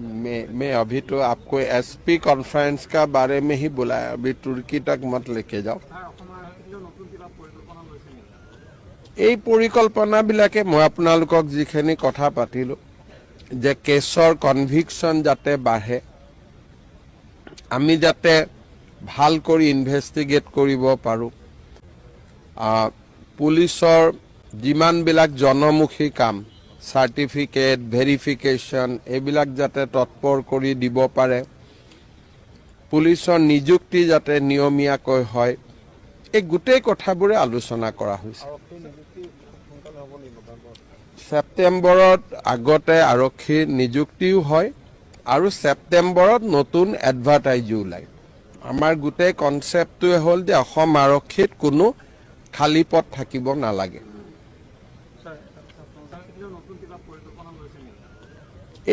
मैं अभी तो आपको एसपी कॉन्फ्रेंस का बारे में ही बुलाया, अभी तुर्की तक मत लेके जाओ। এই পৰিকল্পনাবিলাকে মই আপোনালোকক যিখিনি কথা পাতিলো যে কেছৰ কনভিকশন যাতে বাঢ়ে, আমি যাতে ভাল কৰি ইনভেষ্টিগেট কৰিব পাৰো, পুলিচৰ যিমানবিলাক জনমুখী কাম সাৰ্টিফিকেট ভেৰিফিকেশন এইবিলাক যাতে তৎপৰ কৰি দিব পাৰে, পুলিচৰ নিযুক্তি যাতে নিয়মীয়াকৈ হয়, এই গোটেই কথাবোৰে আলোচনা কৰা হৈছে। সেপ্টেম্বৰত আগতে আৰক্ষীৰ নিযুক্তিও হয় আৰু সেপ্টেম্বৰত নতুন এডভাৰটাইজো ওলায়। আমাৰ গোটেই কনসেপ্টটোৱে হ'ল যে অসম আৰক্ষীত কোনো খালী পদ থাকিব নালাগে।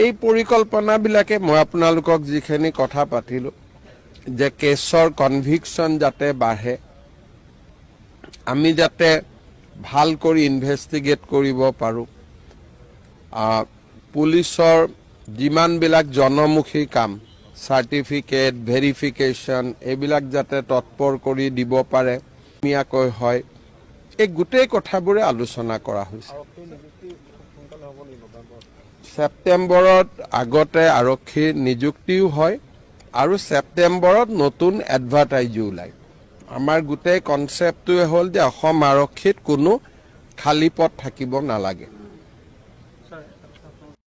এই পৰিকল্পনাবিলাকে মই আপোনালোকক যিখিনি কথা পাতিলো যে কেছৰ কনভিকশন যাতে বাঢ়ে, আমি যাতে ভাল কৰি ইনভেষ্টিগেট কৰিব পাৰো, পুলিচৰ যিমানবিলাক জনমুখী কাম সাৰ্টিফিকেট ভেৰিফিকেশন এইবিলাক যাতে তৎপৰ কৰি দিব পাৰে, নিয়মীয়াকৈ হয়, এই গোটেই কথাবোৰে আলোচনা কৰা হৈছে। সেপ্টেম্বৰত আগতে আৰক্ষীৰ নিযুক্তিও হয় আৰু সেপ্টেম্বৰত নতুন এডভাৰটাইজো ওলায়। আমাৰ গোটেই কনসেপ্টটোৱে হ'ল যে অসম আৰক্ষীত কোনো খালী পদ থাকিব নালাগে।